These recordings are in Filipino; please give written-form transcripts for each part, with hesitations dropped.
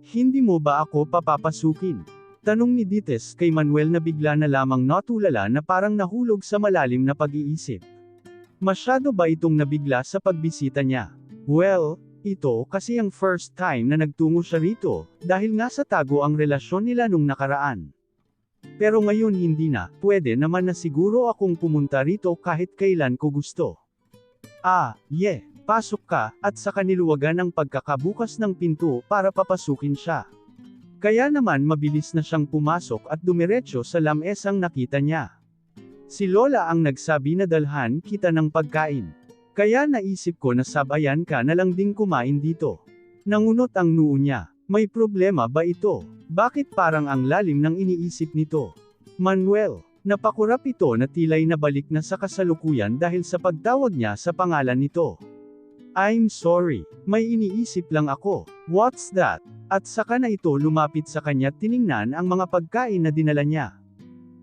Hindi mo ba ako papapasukin? Tanong ni Dites kay Manuel na bigla na lamang natulala na parang nahulog sa malalim na pag-iisip. Masyado ba itong nabigla sa pagbisita niya? Well, ito kasi ang first time na nagtungo siya rito, dahil nga sa tago ang relasyon nila nung nakaraan. Pero ngayon hindi na, pwede naman na siguro akong pumunta rito kahit kailan ko gusto. Pasok ka, at saka niluwagan ang pagkakabukas ng pinto para papasukin siya. Kaya naman mabilis na siyang pumasok at dumiretso sa lamesang nakita niya. Si Lola ang nagsabi na dalhan kita ng pagkain. Kaya naisip ko na sabayan ka na lang ding kumain dito. Nangunot ang noo niya. May problema ba ito? Bakit parang ang lalim ng iniisip nito? Manuel, napakurap ito na tila'y nabalik na sa kasalukuyan dahil sa pagtawag niya sa pangalan nito. I'm sorry, may iniisip lang ako. What's that? At saka na ito lumapit sa kanya at tiningnan ang mga pagkain na dinala niya.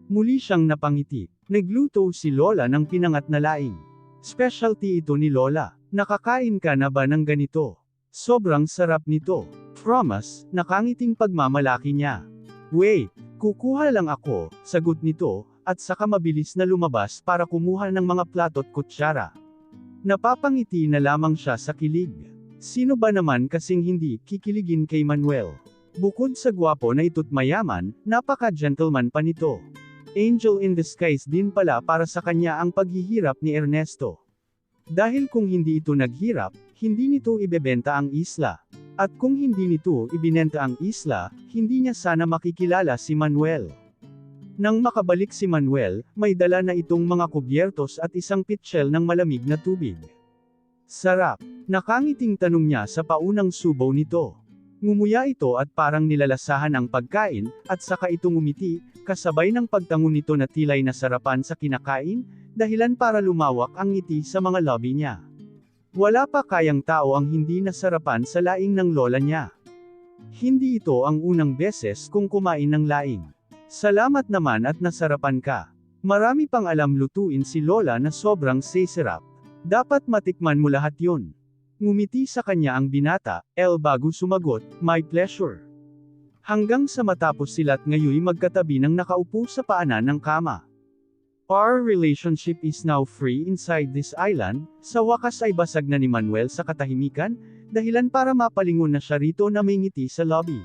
Muli siyang napangiti. Nagluto si Lola ng pinangat na laing. Specialty ito ni Lola. Nakakain ka na ba ng ganito? Sobrang sarap nito. Promise, nakangiting pagmamalaki niya. Wait, kukuha lang ako, sagot nito, at saka mabilis na lumabas para kumuha ng mga plato't kutsara. Napapangiti na lamang siya sa kilig. Sino ba naman kasing hindi kikiligin kay Manuel? Bukod sa gwapo na ito't mayaman, napaka-gentleman pa nito. Angel in disguise din pala para sa kanya ang paghihirap ni Ernesto. Dahil kung hindi ito naghirap, hindi nito ibebenta ang isla. At kung hindi nito ibinenta ang isla, hindi niya sana makikilala si Manuel. Nang makabalik si Manuel, may dala na itong mga kubyertos at isang pitchel ng malamig na tubig. Sarap! Nakangiting tanong niya sa paunang subaw nito. Ngumuya ito at parang nilalasahan ang pagkain, at saka itong umiti, kasabay ng pagtango nito na tila'y nasarapan sa kinakain, dahilan para lumawak ang ngiti sa mga labi niya. Wala pa kayang tao ang hindi nasarapan sa laing ng lola niya. Hindi ito ang unang beses kung kumain ng laing. Salamat naman at nasarapan ka. Marami pang alam lutuin si Lola na sobrang sisirap. Dapat matikman mo lahat yun. Ngumiti sa kanya ang binata, bago sumagot, my pleasure. Hanggang sa matapos sila't ngayoy magkatabi ng nakaupo sa paanan ng kama. Our relationship is now free inside this island. Sa wakas ay basag na ni Manuel sa katahimikan, dahilan para mapalingon na siya rito na may ngiti sa lobby.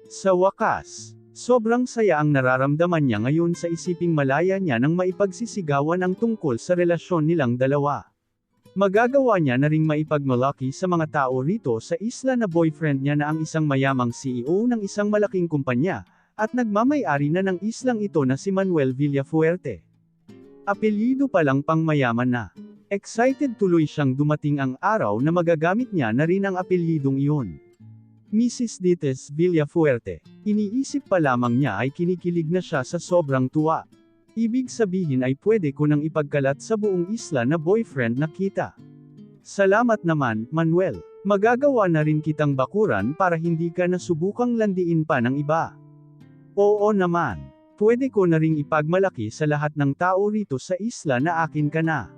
Sa wakas, sobrang saya ang nararamdaman niya ngayon sa isiping malaya niya nang maipagsisigawan ang tungkol sa relasyon nilang dalawa. Magagawa niya na ring maipagmalaki sa mga tao rito sa isla na boyfriend niya na ang isang mayamang CEO ng isang malaking kumpanya, at nagmamay-ari na ng islang ito na si Manuel Villafuerte. Apelyido palang pangmayaman na. Excited tuloy siyang dumating ang araw na magagamit niya na rin ang apelyidong iyon. Mrs. Dites Villafuerte. Iniisip pa lamang niya ay kinikilig na siya sa sobrang tuwa. Ibig sabihin ay pwede ko nang ipagkalat sa buong isla na boyfriend na kita. Salamat naman, Manuel. Magagawa na rin kitang bakuran para hindi ka nasubukang landiin pa ng iba. Oo naman. Pwede ko na ring ipagmalaki sa lahat ng tao rito sa isla na akin ka na.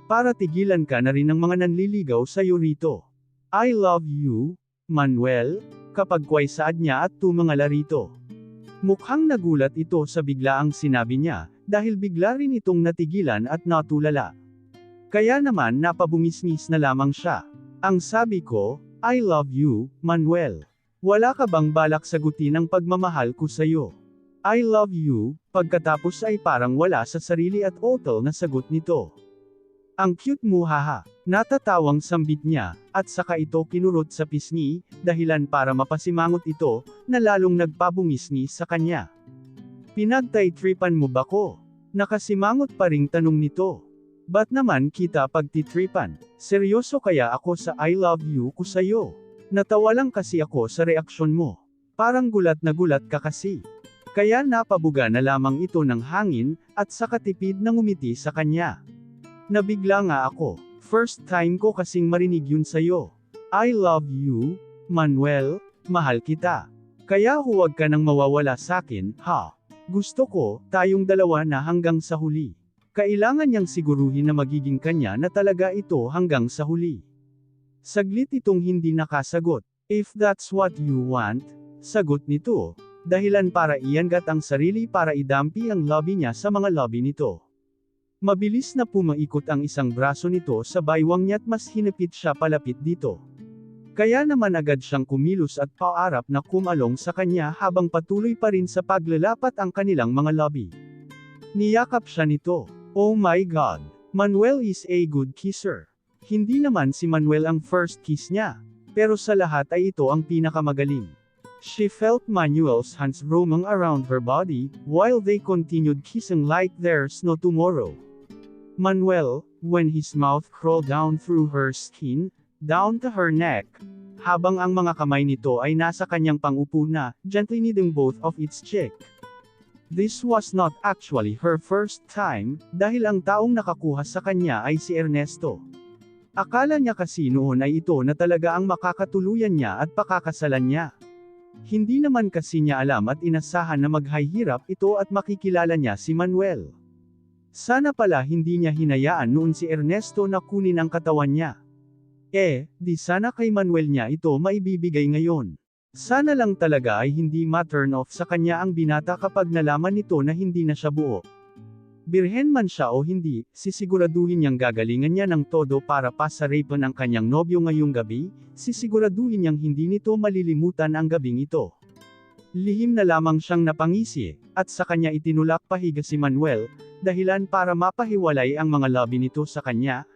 Para tigilan ka na rin ng mga nanliligaw sa'yo rito. I love you, Manuel, kapag kwaysaad niya at tumangala rito. Mukhang nagulat ito sa biglaang sinabi niya, dahil bigla rin itong natigilan at natulala. Kaya naman napabungisngis na lamang siya. Ang sabi ko, I love you, Manuel. Wala ka bang balak sagutin ang pagmamahal ko sa'yo? I love you, pagkatapos ay parang wala sa sarili at otal na sagot nito. Ang cute mo haha, natatawang sambit niya, at saka ito kinurot sa pisngi, dahilan para mapasimangot ito, na lalong nagpabungisngi sa kanya. Pinagtay-tripan mo ba ko? Nakasimangot pa ring tanong nito. Ba't naman kita pagtitripan? Seryoso kaya ako sa I love you ko sa'yo? Natawa lang kasi ako sa reaksyon mo. Parang gulat na gulat ka kasi. Kaya napabuga na lamang ito ng hangin, at saka tipid na ngumiti sa kanya. Nabigla nga ako. First time ko kasing marinig yun sa'yo. I love you, Manuel, mahal kita. Kaya huwag ka nang mawawala sa'kin, ha? Gusto ko, tayong dalawa na hanggang sa huli. Kailangan niyang siguruhin na magiging kanya na talaga ito hanggang sa huli. Saglit itong hindi nakasagot. If that's what you want, sagot nito, dahilan para iangat ang sarili para idampi ang labi niya sa mga labi nito. Mabilis na pumaikot ang isang braso nito sa baywang niya at mas hinapit siya palapit dito. Kaya naman agad siyang kumilos at paarap na kumalong sa kanya habang patuloy pa rin sa paglalapat ang kanilang mga labi. Niyakap siya nito. Oh my God! Manuel is a good kisser. Hindi naman si Manuel ang first kiss niya, pero sa lahat ay ito ang pinakamagaling. She felt Manuel's hands roaming around her body, while they continued kissing like there's no tomorrow. Manuel, when his mouth crawled down through her skin, down to her neck, habang ang mga kamay nito ay nasa kanyang pangupo na, gently kneading both of its cheek. This was not actually her first time, dahil ang taong nakakuha sa kanya ay si Ernesto. Akala niya kasi noon ay ito na talaga ang makakatuluyan niya at pakakasalan niya. Hindi naman kasi niya alam at inasahan na maghihirap ito at makikilala niya si Manuel. Sana pala hindi niya hinayaan noon si Ernesto na kunin ang katawan niya. Di sana kay Manuel niya ito maibibigay ngayon. Sana lang talaga ay hindi ma-turn off sa kanya ang binata kapag nalaman nito na hindi na siya buo. Birhen man siya o hindi, sisiguraduhin niyang gagalingan niya ng todo para pasarapan ang kanyang nobyo ngayong gabi, sisiguraduhin niyang hindi nito malilimutan ang gabing ito. Lihim na lamang siyang napangisi, at sa kanya itinulak pahiga si Manuel, dahilan para mapahiwalay ang mga labi nito sa kanya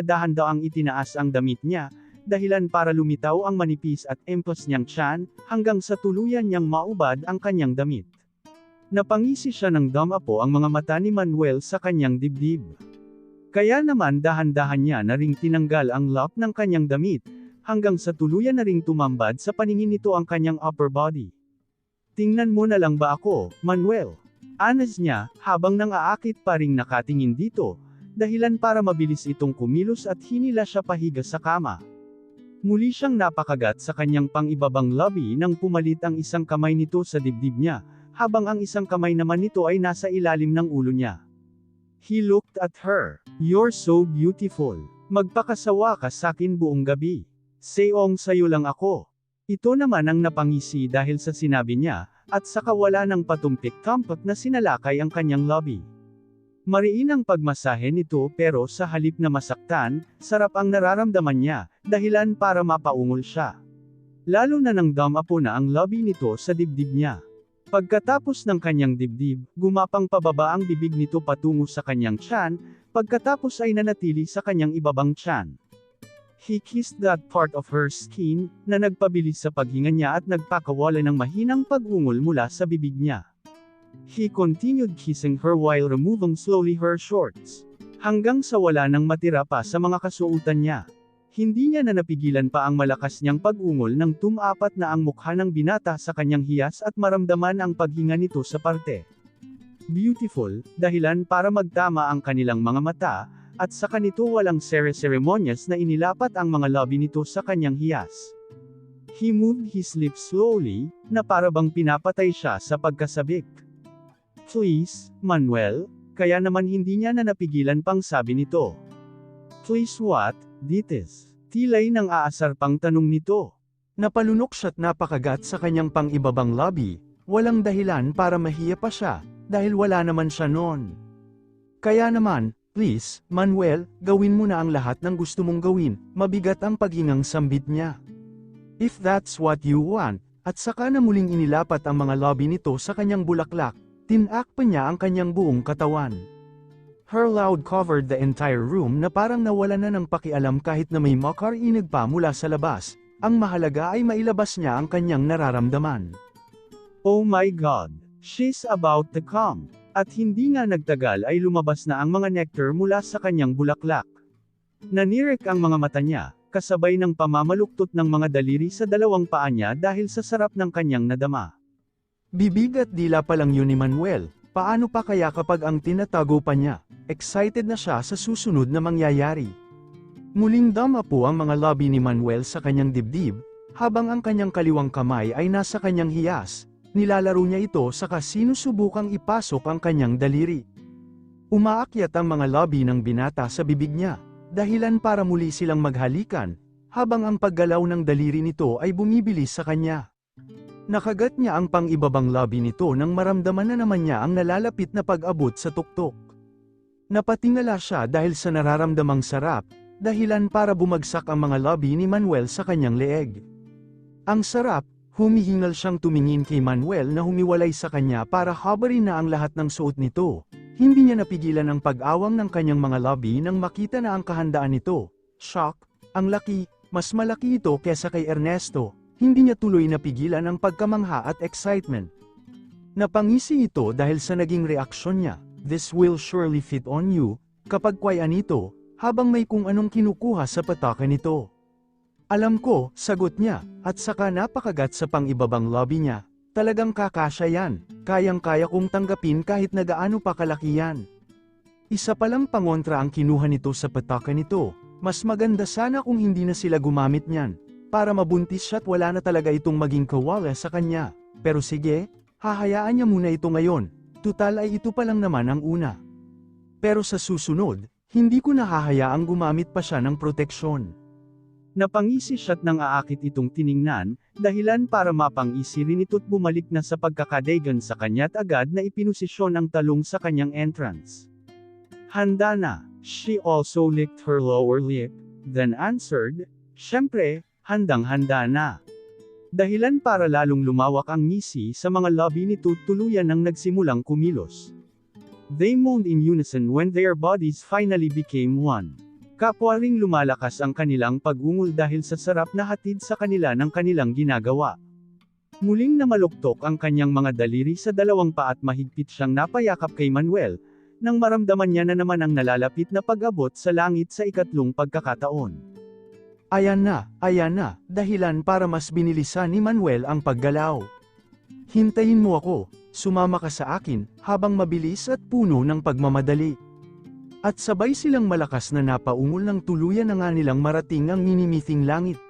dahan-daang itinaas ang damit niya, dahilan para lumitaw ang manipis at empos niyang tiyan, hanggang sa tuluyan niyang maubad ang kanyang damit. Napangisi siya ng damapo ang mga mata ni Manuel sa kanyang dibdib. Kaya naman dahan-dahan niya na ring tinanggal ang lock ng kanyang damit, hanggang sa tuluyan na ring tumambad sa paningin nito ang kanyang upper body. Tingnan mo na lang ba ako, Manuel? Anas niya, habang nang-aakit pa ring nakatingin dito, dahilan para mabilis itong kumilos at hinila siya pahiga sa kama. Muli siyang napakagat sa kanyang pang-ibabang labi nang pumalit ang isang kamay nito sa dibdib niya, habang ang isang kamay naman nito ay nasa ilalim ng ulo niya. He looked at her. You're so beautiful. Magpakasawa ka sakin buong gabi. Seong sayo lang ako. Ito naman ang napangisi dahil sa sinabi niya, at saka wala ng patumpik-tampok na sinalakay ang kanyang labi. Mariin ang pagmasahe nito pero sa halip na masaktan, sarap ang nararamdaman niya, dahilan para mapaungol siya. Lalo na nang damapo na ang labi nito sa dibdib niya. Pagkatapos ng kanyang dibdib, gumapang pababa ang bibig nito patungo sa kanyang tiyan, pagkatapos ay nanatili sa kanyang ibabang tiyan. He kissed that part of her skin, na nagpabilis sa paghinga niya at nagpakawala ng mahinang pag-ungol mula sa bibig niya. He continued kissing her while removing slowly her shorts, hanggang sa wala nang matira pa sa mga kasuotan niya. Hindi niya na napigilan pa ang malakas niyang pag-ungol nang tumapat na ang mukha ng binata sa kanyang hiyas at maramdaman ang paghinga nito sa parte. Beautiful, dahilan para magtama ang kanilang mga mata, at sa kanito walang seremonyas na inilapat ang mga labi nito sa kanyang hiyas. He moved his lips slowly, na para bang pinapatay siya sa pagkasabik. Please, Manuel, kaya naman hindi niya na napigilan pang sabi nito. Please what, Dites? Tilay ng aasar pang tanong nito. Napalunok siya't napakagat sa kanyang pang-ibabang labi, walang dahilan para mahiya pa siya, dahil wala naman siya noon. Kaya naman, please, Manuel, gawin mo na ang lahat ng gusto mong gawin, mabigat ang paghingang sambit niya. If that's what you want, at saka na muling inilapat ang mga labi nito sa kanyang bulaklak, tinak pa niya ang kanyang buong katawan. Her loud covered the entire room na parang nawala na ng pakialam kahit na may makarinig pa mula sa labas, ang mahalaga ay mailabas niya ang kanyang nararamdaman. Oh my God! She's about to come! At hindi nga nagtagal ay lumabas na ang mga nectar mula sa kanyang bulaklak. Nanirik ang mga mata niya, kasabay ng pamamaluktot ng mga daliri sa dalawang paa niya dahil sa sarap ng kanyang nadama. Bibig at dila pa lang yun ni Manuel, paano pa kaya kapag ang tinatago pa niya? Excited na siya sa susunod na mangyayari. Muling damapo ang mga labi ni Manuel sa kanyang dibdib, habang ang kanyang kaliwang kamay ay nasa kanyang hiyas, nilalaro niya ito saka sinusubukang ipasok ang kanyang daliri. Umaakyat ang mga labi ng binata sa bibig niya, dahilan para muli silang maghalikan, habang ang paggalaw ng daliri nito ay bumibilis sa kanya. Nakagat niya ang pang-ibabang labi nito nang maramdaman na naman niya ang nalalapit na pag-abot sa tuktok. Napatingala siya dahil sa nararamdamang sarap, dahilan para bumagsak ang mga labi ni Manuel sa kanyang leeg. Ang sarap, humihingal siyang tumingin kay Manuel na humiwalay sa kanya para habarin na ang lahat ng suot nito. Hindi niya napigilan ang pag-awang ng kanyang mga labi nang makita na ang kahandaan nito. Shock, ang laki, mas malaki ito kesa kay Ernesto. Hindi niya tuloy napigilan ang pagkamangha at excitement. Napangisi ito dahil sa naging reaksyon niya. This will surely fit on you, kapag kwayan ito, habang may kung anong kinukuha sa pataka nito. Alam ko, sagot niya, at saka napakagat sa pang-ibabang labi niya. Talagang kakasya yan, kayang-kaya kong tanggapin kahit na gaano pa kalaki yan. Isa palang pangontra ang kinuha nito sa pataka nito. Mas maganda sana kung hindi na sila gumamit niyan, para mabuntis siya at wala na talaga itong maging kawala sa kanya. Pero sige, hahayaan niya muna ito ngayon, tutal ay ito pa lang naman ang una. Pero sa susunod, hindi ko na hahayaang gumamit pa siya ng proteksyon. Napangisi siya't nang aakit itong tiningnan, dahilan para mapangisi rin ito't bumalik na sa pagkakadaigan sa kanya't agad na ipinusisyon ang talong sa kanyang entrance. Handa na, she also licked her lower lip, then answered, syempre, handang-handa na. Dahilan para lalong lumawak ang ngisi sa mga labi nito tuluyan nang nagsimulang kumilos. They moaned in unison when their bodies finally became one. Kapwa ring lumalakas ang kanilang pag-ungol dahil sa sarap na hatid sa kanila ng kanilang ginagawa. Muling namaluktok ang kanyang mga daliri sa dalawang paa at mahigpit siyang napayakap kay Manuel, nang maramdaman niya na naman ang nalalapit na pag-abot sa langit sa ikatlong pagkakataon. Ayan na, dahilan para mas binilisan ni Manuel ang paggalaw. Hintayin mo ako, sumama ka sa akin, habang mabilis at puno ng pagmamadali. At sabay silang malakas na napaungol ng tuluyan na nga nilang marating ang minimithing langit.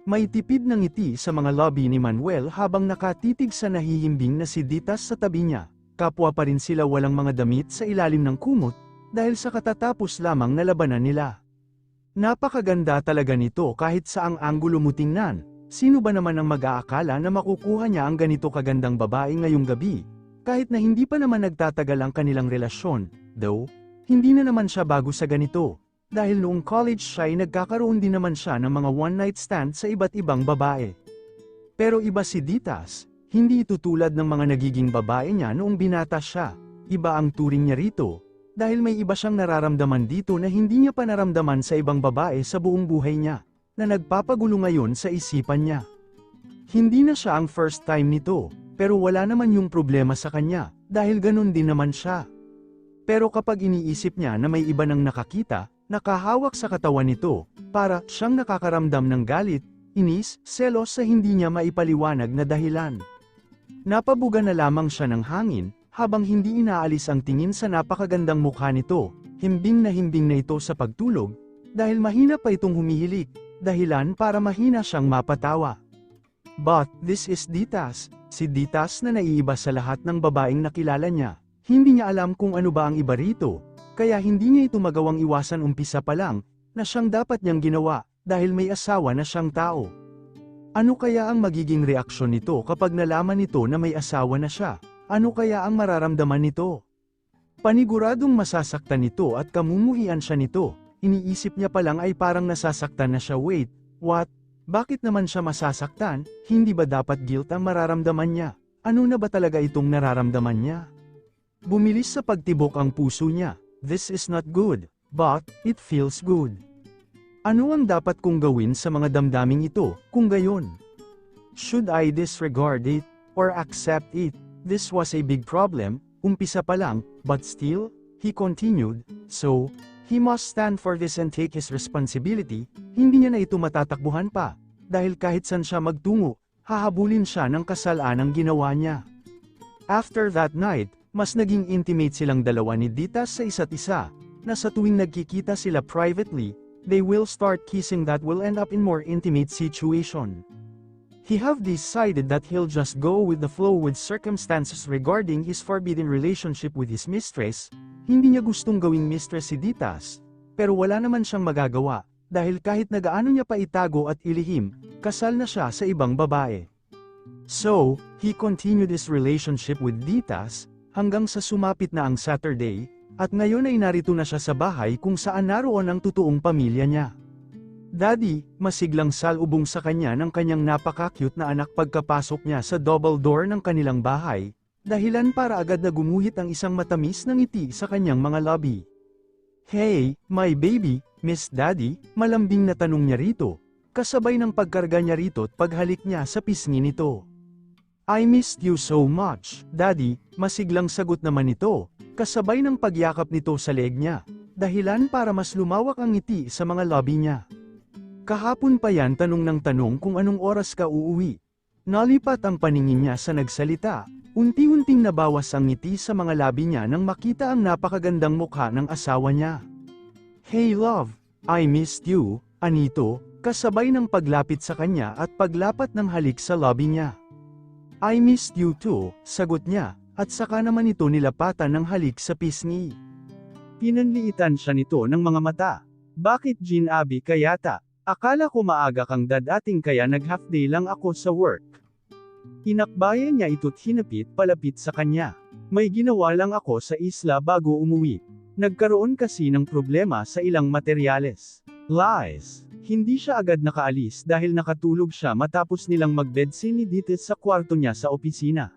May tipid ng ngiti sa mga labi ni Manuel habang nakatitig sa nahihimbing na si Ditas sa tabi niya. Kapwa pa rin sila walang mga damit sa ilalim ng kumot, dahil sa katatapos lamang na labanan nila. Napakaganda talaga nito kahit saang anggulo mo tingnan. Sino ba naman ang mag-aakala na makukuha niya ang ganito kagandang babae ngayong gabi? Kahit na hindi pa naman nagtatagal ang kanilang relasyon, though, hindi na naman siya bago sa ganito. Dahil noong college siya ay nagkakaroon din naman siya ng mga one-night stand sa iba't ibang babae. Pero iba si Ditas, hindi ito tulad ng mga nagiging babae niya noong binata siya. Iba ang turing niya rito. Dahil may iba siyang nararamdaman dito na hindi niya pa naramdaman sa ibang babae sa buong buhay niya, na nagpapagulo ngayon sa isipan niya. Hindi na siya ang first time nito, pero wala naman yung problema sa kanya, dahil ganun din naman siya. Pero kapag iniisip niya na may iba nang nakakita, nakahawak sa katawan nito, para siyang nakakaramdam ng galit, inis, selos sa hindi niya maipaliwanag na dahilan. Napabuga na lamang siya ng hangin, habang hindi inaalis ang tingin sa napakagandang mukha nito, himbing na ito sa pagtulog, dahil mahina pa itong humihilik, dahilan para mahina siyang mapatawa. But, this is Ditas, si Ditas na naiiba sa lahat ng babaeng nakilala niya. Hindi niya alam kung ano ba ang iba rito, kaya hindi niya ito magawang iwasan umpisa pa lang, na siyang dapat niyang ginawa, dahil may asawa na siyang tao. Ano kaya ang magiging reaksyon nito kapag nalaman nito na may asawa na siya? Ano kaya ang mararamdaman nito? Paniguradong masasaktan nito at kamumuhian siya nito. Iniisip niya pa lang ay parang nasasaktan na siya. Wait, what? Bakit naman siya masasaktan? Hindi ba dapat guilt ang mararamdaman niya? Ano na ba talaga itong nararamdaman niya? Bumilis sa pagtibok ang puso niya. This is not good, but it feels good. Ano ang dapat kong gawin sa mga damdaming ito, kung gayon? Should I disregard it, or accept it? This was a big problem, umpisa pa lang, but still, he continued, so, he must stand for this and take his responsibility. Hindi niya na ito matatakbuhan pa, dahil kahit saan siya magtungo, hahabulin siya ng kasalanang ginawa niya. After that night, mas naging intimate silang dalawa ni Ditas sa isa't isa, na sa tuwing nagkikita sila privately, they will start kissing that will end up in more intimate situation. He have decided that he'll just go with the flow with circumstances regarding his forbidden relationship with his mistress. Hindi niya gustong gawing mistress si Ditas, pero wala naman siyang magagawa, dahil kahit na gaano niya pa itago at ilihim, kasal na siya sa ibang babae. So, he continued his relationship with Ditas, hanggang sa sumapit na ang Saturday, at ngayon ay narito na siya sa bahay kung saan naroon ang totoong pamilya niya. Daddy, masiglang salubong sa kanya ng kanyang napaka-cute na anak pagkapasok niya sa double door ng kanilang bahay, dahilan para agad na gumuhit ang isang matamis na ngiti sa kanyang mga lobby. Hey, my baby, Miss Daddy, malambing na tanong niya rito, kasabay ng pagkarga niya rito at paghalik niya sa pisngi nito. I missed you so much, Daddy, masiglang sagot naman nito, kasabay ng pagyakap nito sa leeg niya, dahilan para mas lumawak ang ngiti sa mga lobby niya. Kahapon pa yan tanong ng tanong kung anong oras ka uuwi. Nalipat ang paningin niya sa nagsalita, unti-unting nabawas ang ngiti sa mga labi niya nang makita ang napakagandang mukha ng asawa niya. Hey love, I missed you, anito, kasabay ng paglapit sa kanya at paglapat ng halik sa lobby niya. I missed you too, sagot niya, at saka naman ito nilapatan ng halik sa pisngi. Pinanliitan siya nito ng mga mata. Bakit Jean Abby kayata? Akala ko maaga kang dadating kaya nag-half day lang ako sa work. Hinakbayan niya ito't hinapit palapit sa kanya. May ginawa lang ako sa isla bago umuwi. Nagkaroon kasi ng problema sa ilang materyales. Lies. Hindi siya agad nakaalis dahil nakatulog siya matapos nilang mag-bedsin ni Ditas sa kwarto niya sa opisina.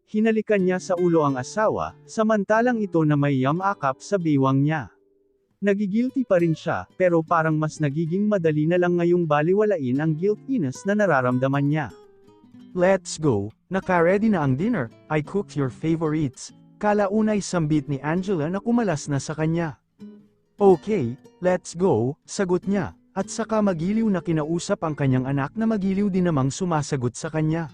Hinalikan niya sa ulo ang asawa, samantalang ito na may yamakap sa bewang niya. Nagigilty pa rin siya, pero parang mas nagiging madali na lang ngayong baliwalain ang guiltiness na nararamdaman niya. Let's go, naka-ready na ang dinner, I cooked your favorites, kalaunay sambit ni Angela na kumalas na sa kanya. Okay, let's go, sagot niya, at saka magiliw na kinausap ang kanyang anak na magiliw din namang sumasagot sa kanya.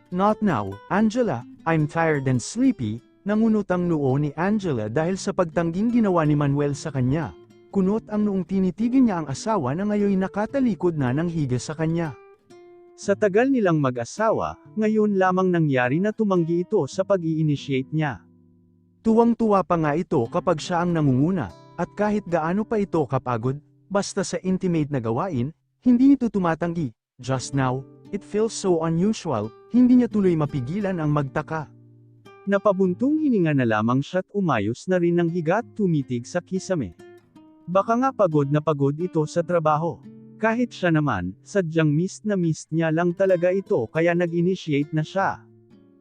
Not now, Angela, I'm tired and sleepy, nangunot ang noo ni Angela dahil sa pagtangging ginawa ni Manuel sa kanya. Kunot ang noong tinitigil niya ang asawa na ngayon nakatalikod na ng higa sa kanya. Sa tagal nilang mag-asawa, ngayon lamang nangyari na tumanggi ito sa pag-i-initiate niya. Tuwang-tuwa pa nga ito kapag siya ang nangunguna, at kahit gaano pa ito kapagod, basta sa intimate na gawain, hindi ito tumatanggi. Just now, it feels so unusual, hindi niya tuloy mapigilan ang magtaka. Napabuntong hininga na lamang siya't umayos na rin ng higa at tumitig sa kisame. Baka nga pagod na pagod ito sa trabaho. Kahit siya naman, sadyang missed na missed niya lang talaga ito kaya nag-initiate na siya.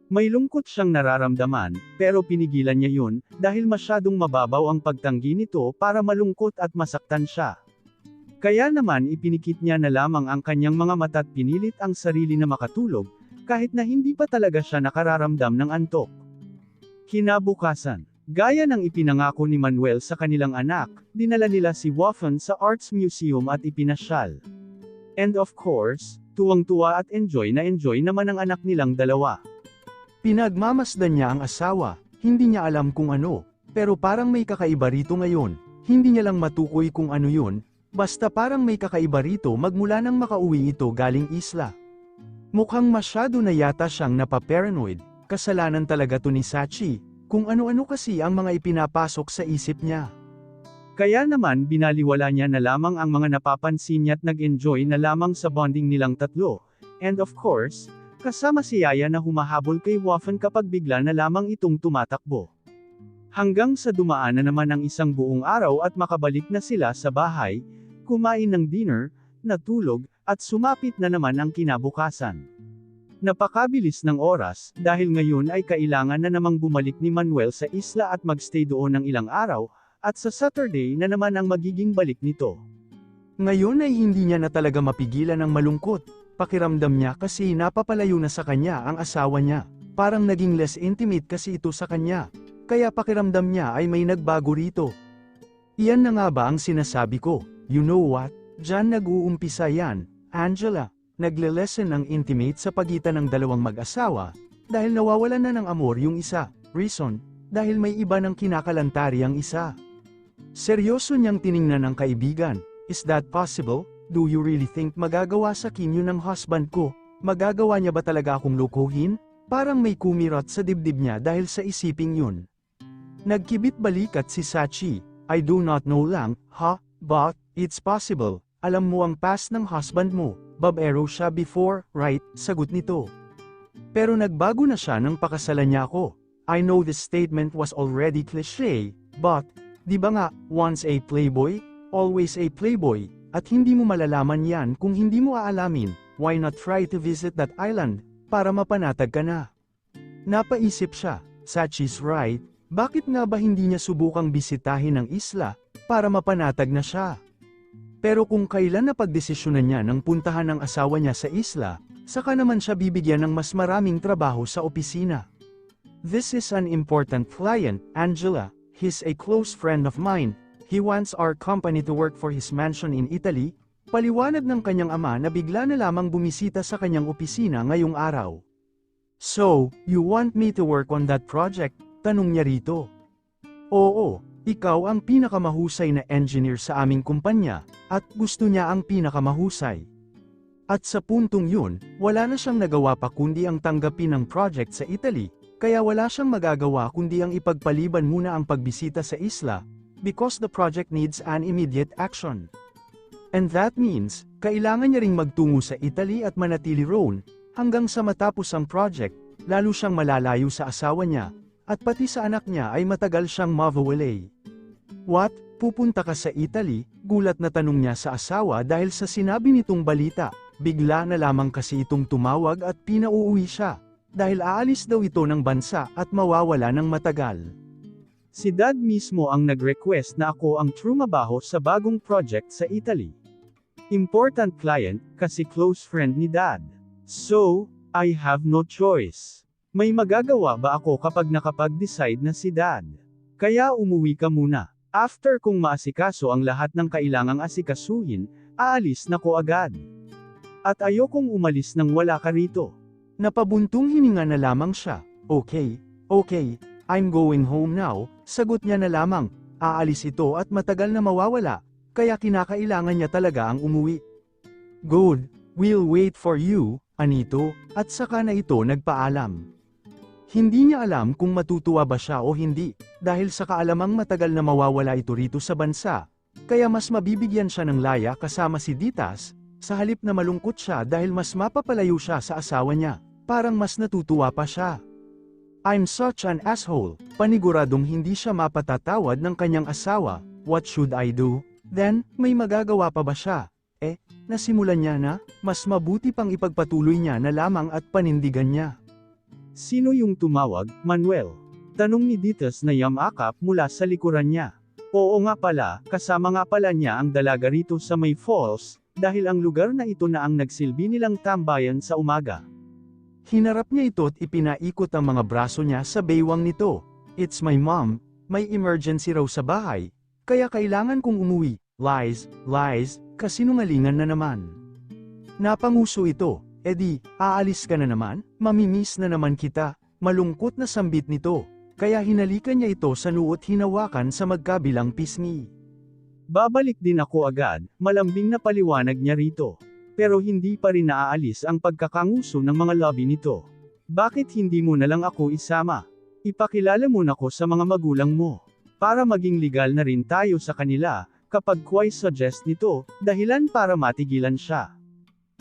May lungkot siyang nararamdaman, pero pinigilan niya yun, dahil masyadong mababaw ang pagtanggi nito para malungkot at masaktan siya. Kaya naman ipinikit niya na lamang ang kanyang mga mata at pinilit ang sarili na makatulog, kahit na hindi pa talaga siya nakararamdam ng antok. Kinabukasan, gaya ng ipinangako ni Manuel sa kanilang anak, dinala nila si Waffen sa Arts Museum at ipinasyal. And of course, tuwang-tuwa at enjoy naman ang anak nilang dalawa. Pinagmamasdan niya ang asawa, hindi niya alam kung ano, pero parang may kakaiba rito ngayon, hindi niya lang matukoy kung ano yun, basta parang may kakaiba rito magmula nang makauwi ito galing isla. Mukhang masyado na yata siyang napaparanoid. Kasalanan talaga to ni Sachi, kung ano-ano kasi ang mga ipinapasok sa isip niya. Kaya naman binaliwala niya na lamang ang mga napapansin niya at nag-enjoy na lamang sa bonding nilang tatlo, and of course, kasama si Yaya na humahabol kay Waffen kapag bigla na lamang itong tumatakbo. Hanggang sa dumaan na naman ang isang buong araw at makabalik na sila sa bahay, kumain ng dinner, natulog, at sumapit na naman ang kinabukasan. Napakabilis ng oras, dahil ngayon ay kailangan na namang bumalik ni Manuel sa isla at magstay doon ng ilang araw, at sa Saturday na naman ang magiging balik nito. Ngayon ay hindi niya na talaga mapigilan ang malungkot, pakiramdam niya kasi napapalayo na sa kanya ang asawa niya, parang naging less intimate kasi ito sa kanya, kaya pakiramdam niya ay may nagbago rito. Iyan na nga ba ang sinasabi ko, you know what, diyan nag-uumpisa yan, Angela. Nagle-lessen ang intimate sa pagitan ng dalawang mag-asawa, dahil nawawalan na ng amor yung isa, reason, dahil may iba ng kinakalantari ang isa. Seryoso niyang tiningnan ang kaibigan, is that possible? Do you really think magagawa sa akin yun ng husband ko? Magagawa niya ba talaga akong lokohin? Parang may kumirat sa dibdib niya dahil sa isiping yun. Nagkibit balikat si Sachi, I do not know lang, but, It's possible, alam mo ang past ng husband mo, babaero siya before, right? Sagot nito. Pero nagbago na siya nang pakasalan niya ako. I know this statement was already cliché, but, di ba nga, once a playboy, always a playboy, at hindi mo malalaman yan kung hindi mo aalamin, why not try to visit that island, para mapanatag ka na? Napaisip siya, Sachi's right, bakit nga ba hindi niya subukang bisitahin ang isla, para mapanatag na siya? Pero kung kailan napagdesisyonan niya ng puntahan ang asawa niya sa isla, saka naman siya bibigyan ng mas maraming trabaho sa opisina. This is an important client, Angela. He's a close friend of mine. He wants our company to work for his mansion in Italy. Paliwanag ng kanyang ama na bigla na lamang bumisita sa kanyang opisina ngayong araw. So, you want me to work on that project? Tanong niya rito. Oo, ikaw ang pinakamahusay na engineer sa aming kumpanya, at gusto niya ang pinakamahusay. At sa puntong yun, wala na siyang nagawa pa kundi ang tanggapin ang project sa Italy, kaya wala siyang magagawa kundi ang ipagpaliban muna ang pagbisita sa isla, because the project needs an immediate action. And that means, kailangan niya ring magtungo sa Italy at manatili roon, hanggang sa matapos ang project, lalo siyang malalayo sa asawa niya, at pati sa anak niya ay matagal siyang mawawalay. What? Pupunta ka sa Italy? Gulat na tanong niya sa asawa dahil sa sinabi nitong balita, bigla na lamang kasi itong tumawag at pinauuwi siya, dahil aalis daw ito ng bansa at mawawala ng matagal. Si Dad mismo ang nag-request na ako ang trumabaho sa bagong project sa Italy. Important client, kasi close friend ni Dad. So, I have no choice. May magagawa ba ako kapag nakapag-decide na si Dad? Kaya umuwi ka muna. After kung maasikaso ang lahat ng kailangang asikasuhin, aalis na ko agad. At ayokong umalis nang wala ka rito. Napabuntong hininga na lamang siya. Okay, I'm going home now, sagot niya na lamang. Aalis ito at matagal na mawawala, kaya kinakailangan niya talaga ang umuwi. Good, we'll wait for you, anito, at saka na ito nagpaalam. Hindi niya alam kung matutuwa ba siya o hindi, dahil sa kaalamang matagal na mawawala ito rito sa bansa, kaya mas mabibigyan siya ng laya kasama si Ditas, sa halip na malungkot siya dahil mas mapapalayo siya sa asawa niya, parang mas natutuwa pa siya. I'm such an asshole, paniguradong hindi siya mapatatawad ng kanyang asawa, what should I do? Then, may magagawa pa ba siya? Nasimulan niya na, mas mabuti pang ipagpatuloy niya na lamang at panindigan niya. Sino yung tumawag, Manuel? Tanong ni Ditas na yamakap mula sa likuran niya. Oo nga pala, kasama nga pala niya ang dalaga rito sa May Falls, dahil ang lugar na ito na ang nagsilbi nilang tambayan sa umaga. Hinarap niya ito at ipinaikot ang mga braso niya sa baywang nito. It's my mom, may emergency raw sa bahay, kaya kailangan kong umuwi. Lies, kasinungalingan na naman. Napanguso ito. Aalis ka na naman, mamimiss na naman kita, malungkot na sambit nito, kaya hinalikan niya ito sa noo at hinawakan sa magkabilang pisngi. Babalik din ako agad, malambing na paliwanag niya rito. Pero hindi pa rin naaalis ang pagkakanguso ng mga labi nito. Bakit hindi mo na lang ako isama? Ipakilala mo na ko sa mga magulang mo. Para maging legal na rin tayo sa kanila, kapag Kwai suggest nito, dahilan para matigilan siya.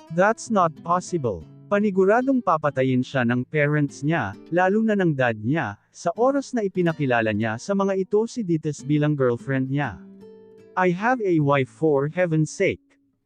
That's not possible. Paniguradong papatayin siya ng parents niya, lalo na ng dad niya, sa oras na ipinakilala niya sa mga ito si Ditas bilang girlfriend niya. I have a wife for heaven's sake.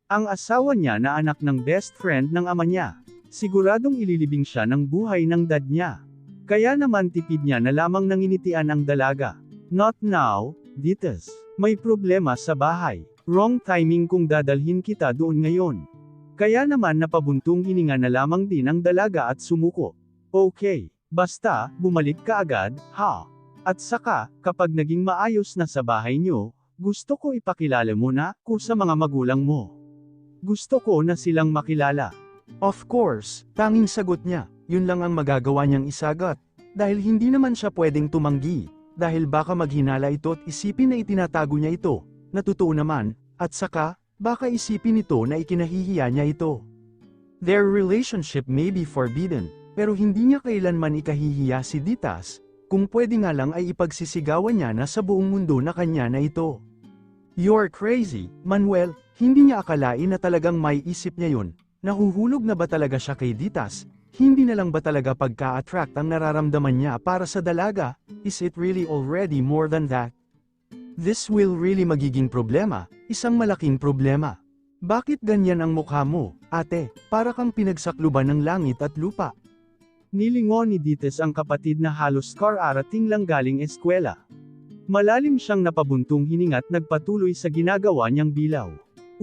Ang asawa niya na anak ng best friend ng ama niya. Siguradong ililibing siya ng buhay ng dad niya. Kaya naman tipid niya na lamang nanginitian ang dalaga. Not now, Ditas. May problema sa bahay. Wrong timing kung dadalhin kita doon ngayon. Kaya naman napabuntong hininga na lamang din ang dalaga at sumuko. Okay, basta, bumalik ka agad, ha? At saka, kapag naging maayos na sa bahay niyo, gusto ko ipakilala mo na ko sa mga magulang mo. Gusto ko na silang makilala. Of course, tanging sagot niya, yun lang ang magagawa niyang isagot. Dahil hindi naman siya pwedeng tumanggi, dahil baka maghinala ito at isipin na itinatago niya ito, na totoo naman, at saka, baka isipin nito na ikinahihiya niya ito. Their relationship may be forbidden, pero hindi niya kailanman ikahihiya si Ditas, kung pwede nga lang ay ipagsisigawan niya na sa buong mundo na kanya na ito. You're crazy, Manuel. Hindi niya akalain na talagang may isip niya yun. Nahuhulog na ba talaga siya kay Ditas? Hindi na lang ba talaga pagka-attract ang nararamdaman niya para sa dalaga? Is it really already more than that? This will really magiging problema, isang malaking problema. Bakit ganyan ang mukha mo, ate? Para kang pinagsakluban ng langit at lupa. Nilingon ni Dites ang kapatid na halos kar-arating lang galing eskwela. Malalim siyang napabuntong hininga't nagpatuloy sa ginagawa niyang bilaw.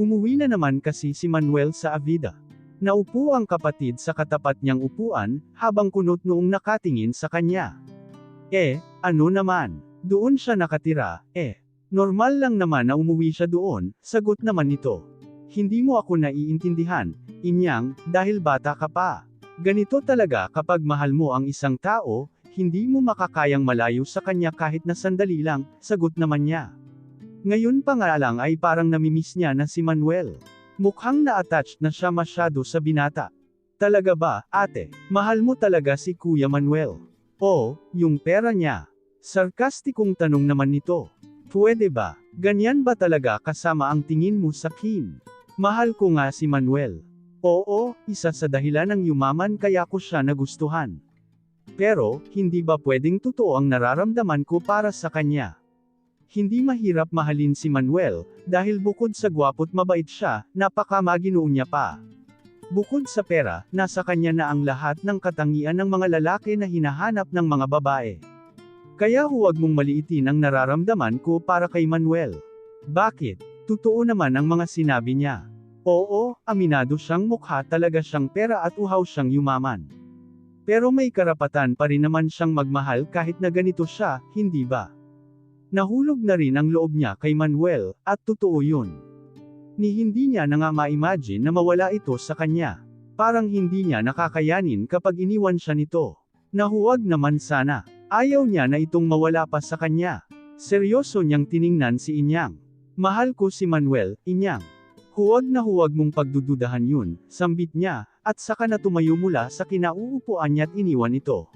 Umuwi na naman kasi si Manuel sa Avida. Naupo ang kapatid sa katapat niyang upuan, habang kunot noong nakatingin sa kanya. Ano naman? Doon siya nakatira, normal lang naman na umuwi siya doon, sagot naman nito. Hindi mo ako naiintindihan, Inyang, dahil bata ka pa. Ganito talaga kapag mahal mo ang isang tao, hindi mo makakayang malayo sa kanya kahit na sandali lang, sagot naman niya. Ngayon pa nga lang ay parang namimiss niya na si Manuel. Mukhang na-attached na siya masyado sa binata. Talaga ba, ate, mahal mo talaga si Kuya Manuel? Oo, yung pera niya. Sarkastikong tanong naman nito. Pwede ba, ganyan ba talaga kasama ang tingin mo sa Kim? Mahal ko nga si Manuel. Oo, isa sa dahilan ng yumaman kaya ko siya nagustuhan. Pero, hindi ba pwedeng totoo ang nararamdaman ko para sa kanya? Hindi mahirap mahalin si Manuel, dahil bukod sa gwapo't mabait siya, napakamaginoo niya pa. Bukod sa pera, nasa kanya na ang lahat ng katangian ng mga lalaki na hinahanap ng mga babae. Kaya huwag mong maliitin ang nararamdaman ko para kay Manuel. Bakit? Totoo naman ang mga sinabi niya. Oo, aminado siyang mukha talaga siyang pera at uhaw siyang yumaman. Pero may karapatan pa rin naman siyang magmahal kahit na ganito siya, hindi ba? Nahulog na rin ang loob niya kay Manuel, at totoo yun. Hindi niya na nga ma-imagine na mawala ito sa kanya. Parang hindi niya nakakayanin kapag iniwan siya nito. Nahuwag naman sana. Ayaw niya na itong mawala pa sa kanya. Seryoso niyang tiningnan si Inyang. Mahal ko si Manuel, Inyang. Huwag na huwag mong pagdududahan yun, sambit niya, at saka na tumayo mula sa kinauupuan niya at iniwan ito.